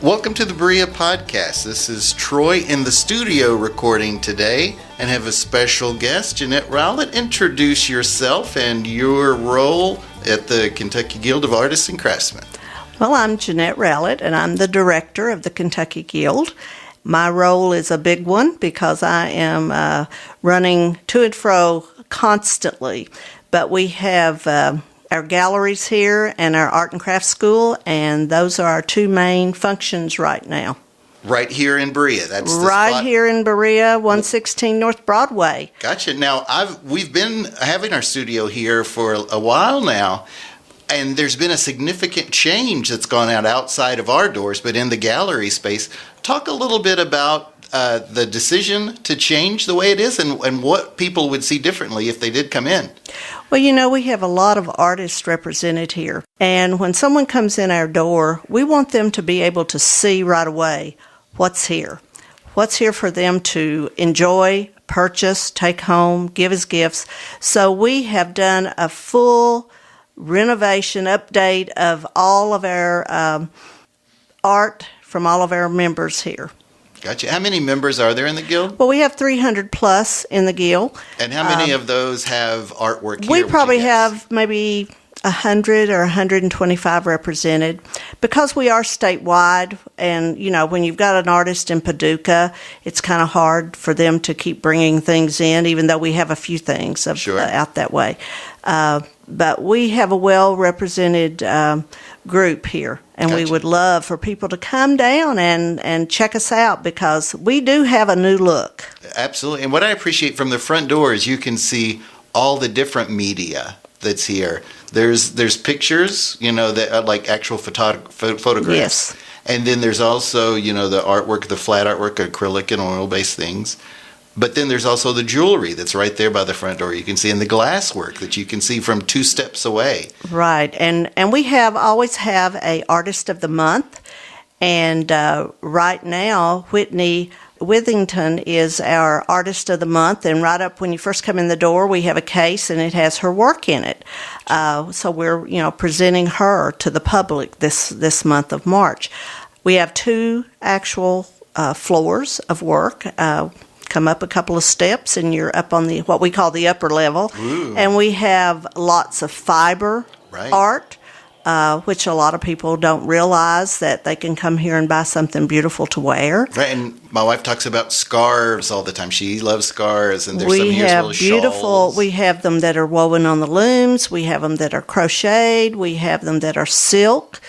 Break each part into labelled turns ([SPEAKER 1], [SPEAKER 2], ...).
[SPEAKER 1] Welcome to the Berea Podcast. This is Troy in the studio recording today and have a special guest, Jeanette Rowlett. Introduce yourself and your role at the Kentucky Guild of Artists and Craftsmen.
[SPEAKER 2] Well, I'm Jeanette Rowlett, and I'm the director of the Kentucky Guild. My role is a big one because I am running to and fro constantly. But we have our galleries here and our art and craft school, and those are our two main functions right now.
[SPEAKER 1] Right here in Berea. That's the
[SPEAKER 2] right
[SPEAKER 1] spot.
[SPEAKER 2] Here in Berea, 116 North Broadway.
[SPEAKER 1] Gotcha. Now, we've been having our studio here for a while now, and there's been a significant change that's gone out outside of our doors, but in the gallery space. Talk a little bit about the decision to change the way it is and what people would see differently if they did come in.
[SPEAKER 2] Well, you know, we have a lot of artists represented here. And when someone comes in our door, we want them to be able to see right away what's here. What's here for them to enjoy, purchase, take home, give as gifts. So we have done a full renovation, update of all of our art from all of our members here.
[SPEAKER 1] Gotcha. How many members are there in the Guild?
[SPEAKER 2] Well, we have 300 plus in the Guild.
[SPEAKER 1] And how many of those have artwork here?
[SPEAKER 2] We probably have maybe 100 or 125 represented. Because we are statewide, and, you know, when you've got an artist in Paducah, it's kind of hard for them to keep bringing things in, even though we have a few things out that way. But we have a well-represented group here, and
[SPEAKER 1] Gotcha.
[SPEAKER 2] We would love for people to come down and check us out because we do have a new look.
[SPEAKER 1] Absolutely. And what I appreciate from the front door is you can see all the different media that's here. There's pictures, you know, that are like actual photographs.
[SPEAKER 2] Yes.
[SPEAKER 1] And then there's also, you know, the artwork, the flat artwork, acrylic and oil-based things. But then there's also the jewelry that's right there by the front door. You can see, and the glass work that you can see from 2 steps away.
[SPEAKER 2] Right, and we always have a artist of the month, and right now Whitney Withington is our artist of the month. And right up when you first come in the door, we have a case, and it has her work in it. So we're presenting her to the public this month of March. We have 2 actual floors of work. Come up a couple of steps and you're up on what we call the upper level.
[SPEAKER 1] Ooh.
[SPEAKER 2] And we have lots of fiber art, which a lot of people don't realize that they can come here and buy something beautiful to wear.
[SPEAKER 1] Right, and my wife talks about scarves all the time. She loves scarves, and there's some here as well as
[SPEAKER 2] beautiful
[SPEAKER 1] shawls.
[SPEAKER 2] We have them that are woven on the looms. We have them that are crocheted. We have them that are silk.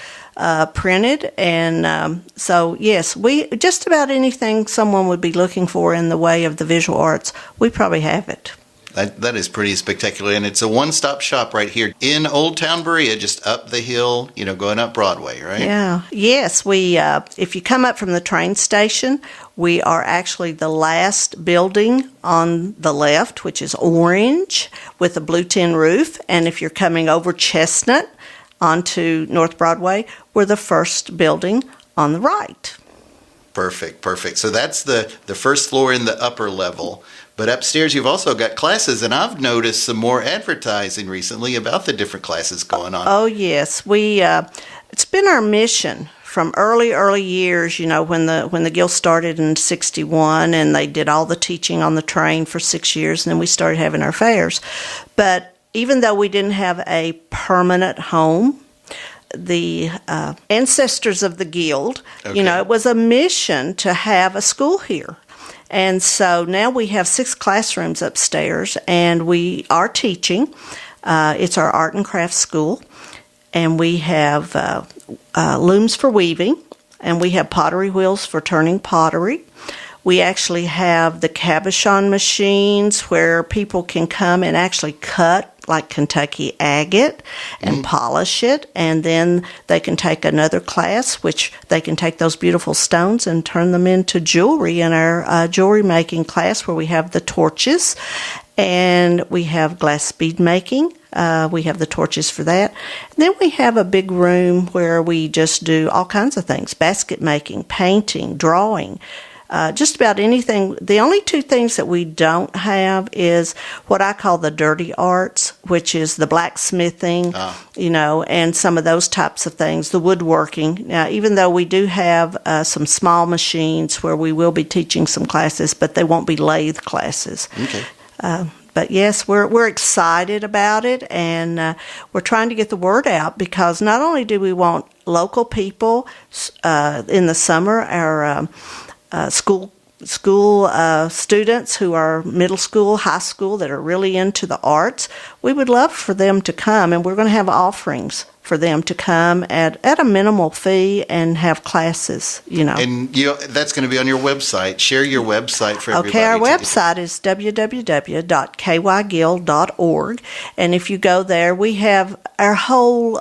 [SPEAKER 2] Printed, and so yes, we just about anything someone would be looking for in the way of the visual arts, we probably have it.
[SPEAKER 1] That is pretty spectacular, and it's a one-stop shop right here in Old Town Berea, just up the hill, going up Broadway, right?
[SPEAKER 2] Yeah, yes. We if you come up from the train station, we are actually the last building on the left, which is orange with a blue tin roof, and if you're coming over Chestnut onto North Broadway, we're the first building on the right.
[SPEAKER 1] Perfect. So that's the first floor in the upper level. But upstairs you've also got classes, and I've noticed some more advertising recently about the different classes going on.
[SPEAKER 2] Oh, yes. It's been our mission from early years, when the Guild started in 1961, and they did all the teaching on the train for 6 years, and then we started having our fairs. But even though we didn't have a permanent home, the ancestors of the Guild, it was a mission to have a school here. And so now we have 6 classrooms upstairs, and we are teaching. It's our art and craft school, and we have looms for weaving, and we have pottery wheels for turning pottery. We actually have the cabochon machines where people can come and actually cut like Kentucky agate and polish it, and then they can take another class, which they can take those beautiful stones and turn them into jewelry in our jewelry making class, where we have the torches, and we have glass bead making. We have the torches for that. And then we have a big room where we just do all kinds of things: basket making, painting, drawing. just about anything. The only two things that we don't have is what I call the dirty arts, which is the blacksmithing, and some of those types of things, the woodworking. Now, even though we do have some small machines where we will be teaching some classes, but they won't be lathe classes.
[SPEAKER 1] Okay.
[SPEAKER 2] But yes, we're excited about it, and we're trying to get the word out because not only do we want local people in the summer, our school students who are middle school, high school that are really into the arts, we would love for them to come, and we're going to have offerings for them to come at a minimal fee and have classes,
[SPEAKER 1] And that's going to be on your website. Share your website for everybody.
[SPEAKER 2] Okay, our website is www.kygill.org, and if you go there, we have our whole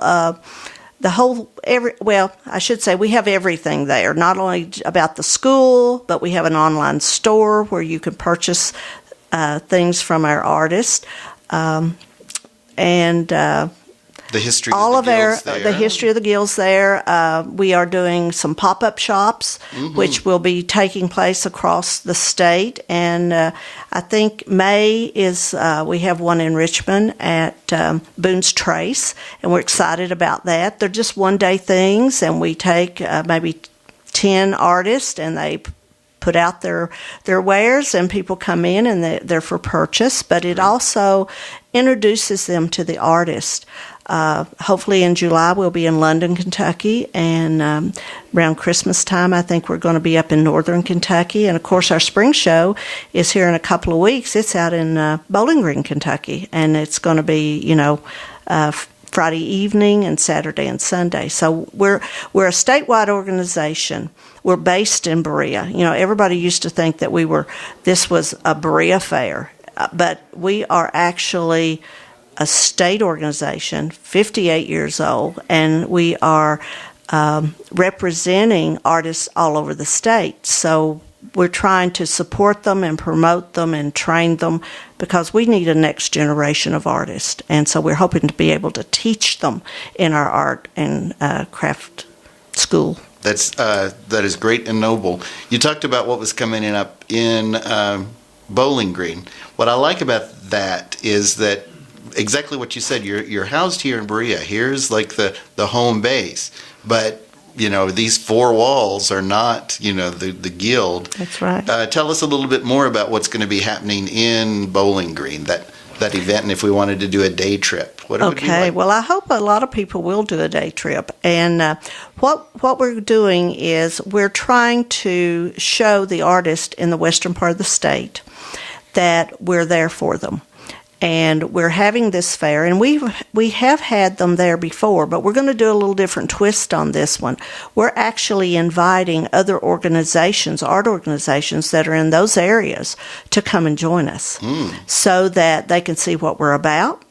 [SPEAKER 2] we have everything there, not only about the school, but we have an online store where you can purchase things from our artists, and
[SPEAKER 1] the history
[SPEAKER 2] all
[SPEAKER 1] of the guilds
[SPEAKER 2] our
[SPEAKER 1] there.
[SPEAKER 2] The history of the guilds there. We are doing some pop-up shops, which will be taking place across the state, and I think May is we have one in Richmond at Boone's Trace, and we're excited about that. They're just one-day things, and we take maybe 10 artists, and they put out their wares, and people come in, and they're for purchase, but it also introduces them to the artist. Hopefully in July we'll be in London, Kentucky, and around Christmas time I think we're going to be up in northern Kentucky. And of course our spring show is here in a couple of weeks. It's out in Bowling Green, Kentucky, and it's going to be Friday evening and Saturday and Sunday. So we're a statewide organization. We're based in Berea. Everybody used to think that this was a Berea fair, but we are actually a state organization, 58 years old, and we are representing artists all over the state. So we're trying to support them and promote them and train them because we need a next generation of artists. And so we're hoping to be able to teach them in our art and craft school.
[SPEAKER 1] That is great and noble. You talked about what was coming up in Bowling Green. What I like about that is that exactly what you said. You're housed here in Berea. Here's like the home base, but these four walls are not the guild.
[SPEAKER 2] That's right.
[SPEAKER 1] Tell us a little bit more about what's going to be happening in Bowling Green, that event, and if we wanted to do a day trip, what it would be like.
[SPEAKER 2] Well, I hope a lot of people will do a day trip, and what we're doing is we're trying to show the artist in the western part of the state that we're there for them. And we're having this fair, and we have had them there before, but we're going to do a little different twist on this one. We're actually inviting other organizations, art organizations that are in those areas to come and join us so that they can see what we're about.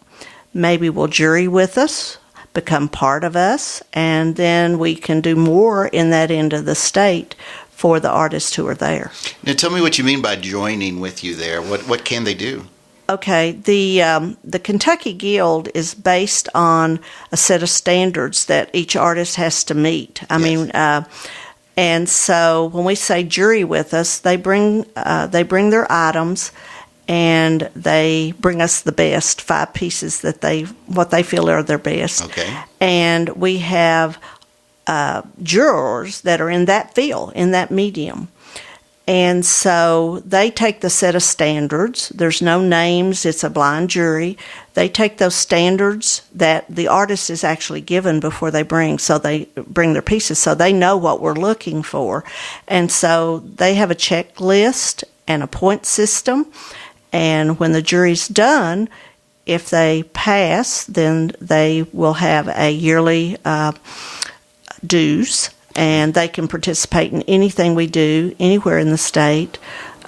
[SPEAKER 2] Maybe will jury with us, become part of us, and then we can do more in that end of the state for the artists who are there.
[SPEAKER 1] Now tell me what you mean by joining with you there. What can they do?
[SPEAKER 2] Okay, the Kentucky Guild is based on a set of standards that each artist has to meet. And so when we say jury with us, they bring their items, and they bring us the best 5 pieces that what they feel are their best.
[SPEAKER 1] Okay,
[SPEAKER 2] and we have jurors that are in that field, in that medium. And so they take the set of standards. There's no names. It's a blind jury. They take those standards that the artist is actually given before they bring their pieces, so they know what we're looking for. And so they have a checklist and a point system. And when the jury's done, if they pass, then they will have a yearly dues. And they can participate in anything we do anywhere in the state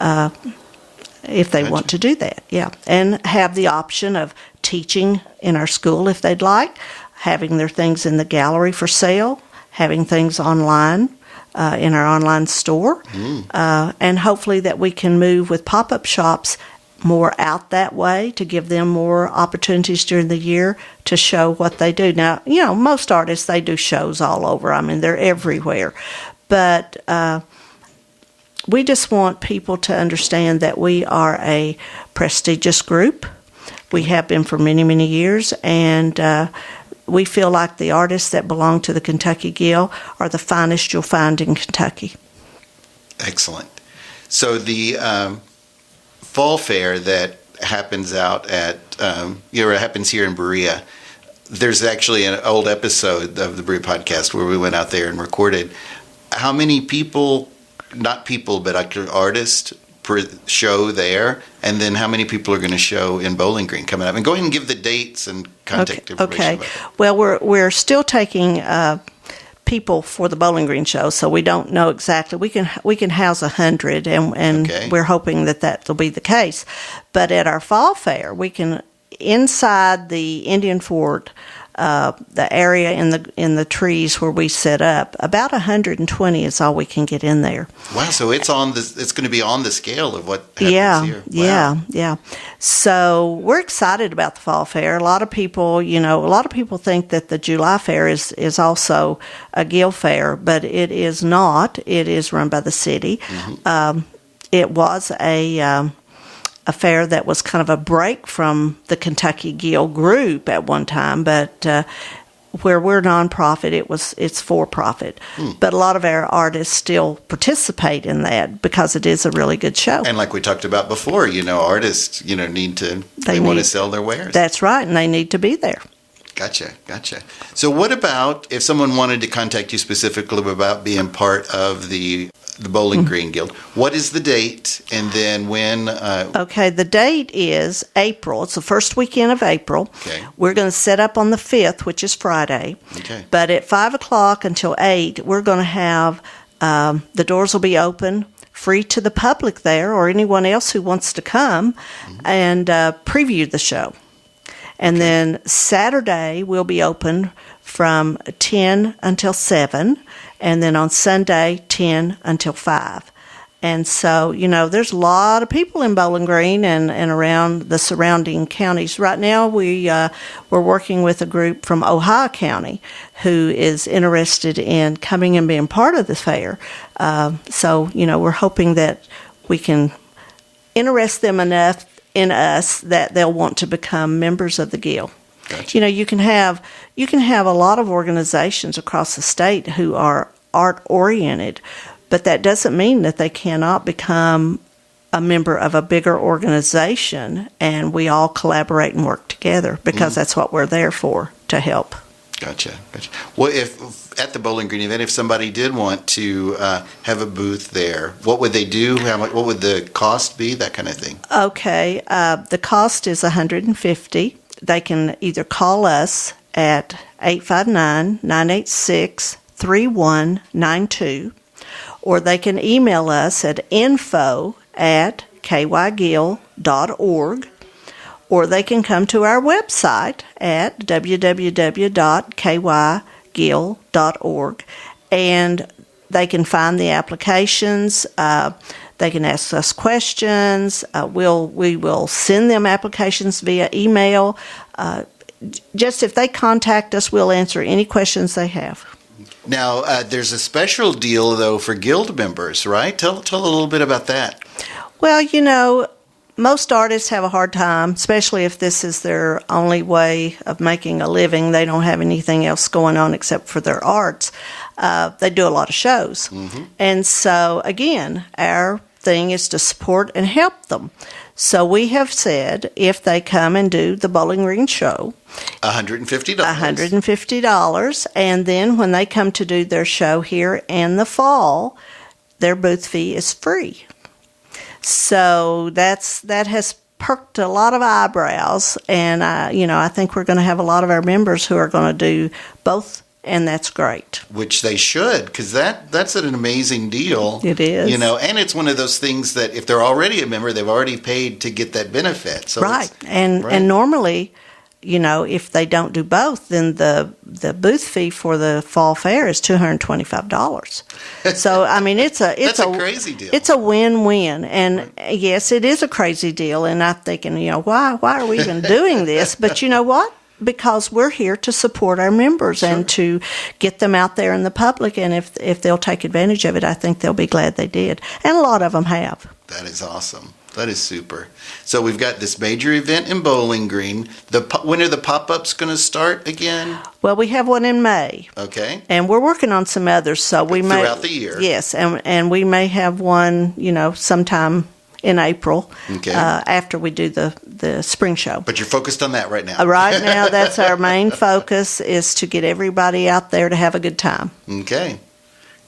[SPEAKER 2] if they want to do that, and have the option of teaching in our school if they'd like, having their things in the gallery for sale, having things online in our online store, and hopefully that we can move with pop-up shops more out that way to give them more opportunities during the year to show what they do. Now, most artists, they do shows all over. I mean, they're everywhere. But we just want people to understand that we are a prestigious group. We have been for many, many years, and we feel like the artists that belong to the Kentucky Guild are the finest you'll find in Kentucky.
[SPEAKER 1] Excellent. So the fall fair that happens out at, it happens here in Berea. There's actually an old episode of the Berea podcast where we went out there and recorded. How many people, not people, but artists per show there? And then how many people are going to show in Bowling Green coming up? And go ahead and give the dates and contact information.
[SPEAKER 2] Okay. Well, we're still taking people for the Bowling Green show, so we don't know exactly. We can house 100, and we're hoping that will be the case. But at our fall fair, we can, inside the Indian Fort, the area in the trees where we set up, about 120 is all we can get in there.
[SPEAKER 1] Wow! So it's going to be on the scale of what happens here. Wow.
[SPEAKER 2] Yeah. So we're excited about the fall fair. A lot of people think that the July fair is also a guild fair, but it is not. It is run by the city. Mm-hmm. It was a fair that was kind of a break from the Kentucky Guild group at one time, but where we're nonprofit, it's for profit. But a lot of our artists still participate in that because it is a really good show.
[SPEAKER 1] And like we talked about before, artists, they want to sell their wares.
[SPEAKER 2] That's right, and they need to be there.
[SPEAKER 1] Gotcha. So what about if someone wanted to contact you specifically about being part of the Bowling Green Guild? What is the date, and then when?
[SPEAKER 2] Okay, the date is April. It's the first weekend of April.
[SPEAKER 1] Okay.
[SPEAKER 2] We're going to set up on the 5th, which is Friday.
[SPEAKER 1] Okay.
[SPEAKER 2] But at 5 o'clock until 8, we're going to have, the doors will be open, free to the public there, or anyone else who wants to come and preview the show. And then Saturday we'll be open from 10 until 7, and then on Sunday 10 until 5. And so, there's a lot of people in Bowling Green and around the surrounding counties. Right now we're working with a group from Ohio County who is interested in coming and being part of the fair. So, we're hoping that we can interest them enough in us that they'll want to become members of the Guild.
[SPEAKER 1] Gotcha.
[SPEAKER 2] You can have a lot of organizations across the state who are art oriented, but that doesn't mean that they cannot become a member of a bigger organization, and we all collaborate and work together because that's what we're there for, to help.
[SPEAKER 1] Gotcha. Well, if at the Bowling Green event, if somebody did want to have a booth there, what would they do? What would the cost be? That kind of thing.
[SPEAKER 2] Okay, the cost is $150. They can either call us at 859-986-3192, or they can email us at info@kyguild.org. Or they can come to our website at www.kyguild.org, and they can find the applications. They can ask us questions. We will send them applications via email. Just if they contact us, we'll answer any questions they have.
[SPEAKER 1] Now, there's a special deal, though, for Guild members, right? Tell a little bit about that.
[SPEAKER 2] Well, most artists have a hard time, especially if this is their only way of making a living. They don't have anything else going on except for their arts. They do a lot of shows. Mm-hmm. And so, again, our thing is to support and help them. So we have said if they come and do the Bowling Green show,
[SPEAKER 1] $150.
[SPEAKER 2] $150. And then when they come to do their show here in the fall, their booth fee is free. So that has perked a lot of eyebrows, and I think we're going to have a lot of our members who are going to do both, and that's great.
[SPEAKER 1] Which they should, because that's an amazing deal.
[SPEAKER 2] It is.
[SPEAKER 1] And it's one of those things that if they're already a member, they've already paid to get that benefit. So
[SPEAKER 2] right, and normally, if they don't do both, then the booth fee for the fall fair is $225. So it's
[SPEAKER 1] that's a crazy deal.
[SPEAKER 2] It's a win-win, and yes, it is a crazy deal. And I'm thinking, why are we even doing this? But you know what? because we're here to support our members and to get them out there in the public. And if they'll take advantage of it, I think they'll be glad they did. And a lot of them have.
[SPEAKER 1] That is awesome. That is super. So we've got this major event in Bowling Green. When are the pop-ups going to start again?
[SPEAKER 2] Well, we have one in May.
[SPEAKER 1] Okay.
[SPEAKER 2] And we're working on some others, so we may
[SPEAKER 1] throughout the year.
[SPEAKER 2] Yes, and we may have one, sometime in April, after we do the spring show.
[SPEAKER 1] But you're focused on that right now.
[SPEAKER 2] Right now, that's our main focus, is to get everybody out there to have a good time.
[SPEAKER 1] Okay.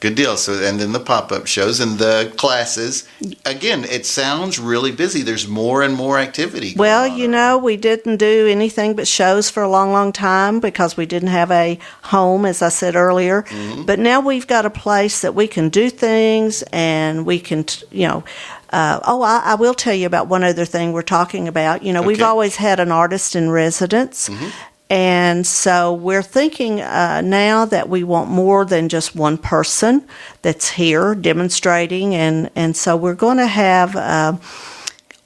[SPEAKER 1] Good deal. So, and then the pop-up shows and the classes. Again, it sounds really busy. There's more and more activity going on.
[SPEAKER 2] We didn't do anything but shows for a long, long time because we didn't have a home, as I said earlier. Mm-hmm. But now we've got a place that we can do things, and we can, I will tell you about one other thing we're talking about. We've always had an artist in residence. Mm-hmm. And so we're thinking now that we want more than just one person that's here demonstrating. And so we're going to have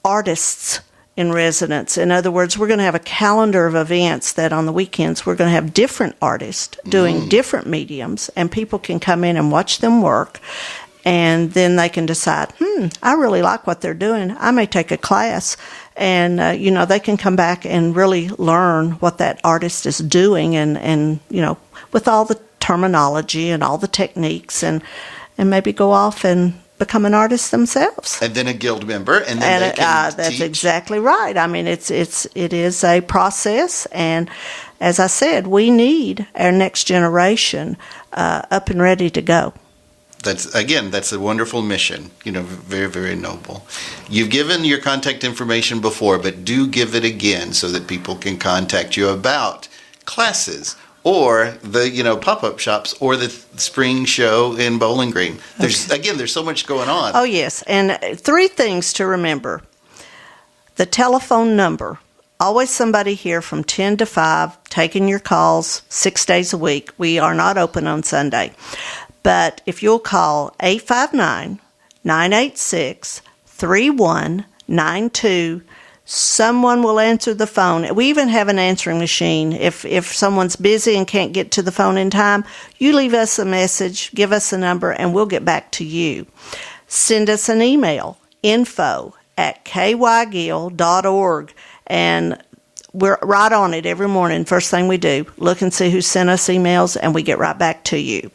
[SPEAKER 2] artists in residence. In other words, we're going to have a calendar of events that on the weekends we're going to have different artists doing different mediums. And people can come in and watch them work. And then they can decide, I really like what they're doing. I may take a class. And, they can come back and really learn what that artist is doing and with all the terminology and all the techniques and maybe go off and become an artist themselves.
[SPEAKER 1] And then a guild member, and then they can
[SPEAKER 2] that's
[SPEAKER 1] teach.
[SPEAKER 2] Exactly right. I mean, it is a process, and as I said, we need our next generation up and ready to go.
[SPEAKER 1] That's a wonderful mission, very, very noble. You've given your contact information before, but do give it again so that people can contact you about classes or the, pop-up shops or the spring show in Bowling Green. There's so much going on.
[SPEAKER 2] Oh, yes. And 3 things to remember. The telephone number. Always somebody here from 10 to 5 taking your calls 6 days a week. We are not open on Sunday. But if you'll call 859-986-3192, someone will answer the phone. We even have an answering machine. If someone's busy and can't get to the phone in time, you leave us a message, give us a number, and we'll get back to you. Send us an email, info@kygill.org, and we're right on it every morning. First thing we do, look and see who sent us emails, and we get right back to you.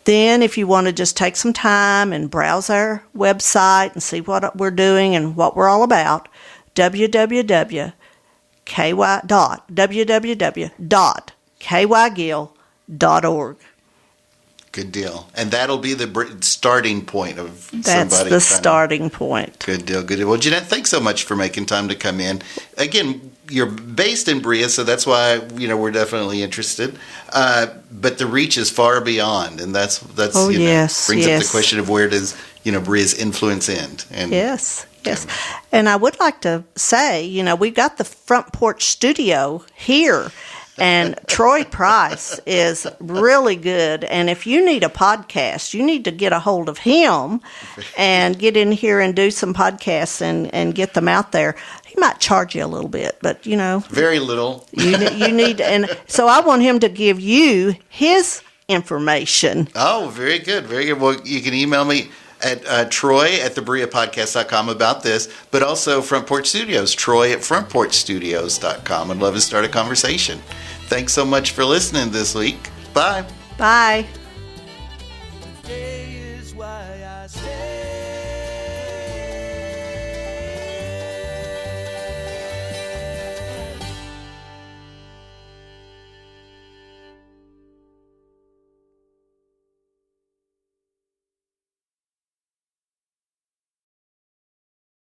[SPEAKER 2] Then if you want to just take some time and browse our website and see what we're doing and what we're all about, www.kygill.org.
[SPEAKER 1] Good deal. And that'll be the starting point of
[SPEAKER 2] That's
[SPEAKER 1] somebody.
[SPEAKER 2] That's the starting point.
[SPEAKER 1] Good deal, good deal. Well, Jeanette, thanks so much for making time to come in. Again, you're based in Brea, so that's why, we're definitely interested. But the reach is far beyond, and that's brings up the question of where does, Brea's influence end. And
[SPEAKER 2] Yes. And I would like to say, we've got the Front Porch Studio here. And Troy Price is really good. And if you need a podcast, you need to get a hold of him and get in here and do some podcasts and get them out there. He might charge you a little bit, but,
[SPEAKER 1] very little.
[SPEAKER 2] you need, and so I want him to give you his information.
[SPEAKER 1] Oh, very good. Very good. Well, you can email me at troy@thebreapodcast.com about this, but also Front Porch Studios, troy@frontporchstudios.com. I'd love to start a conversation. Thanks so much for listening this week. Bye.
[SPEAKER 2] Bye.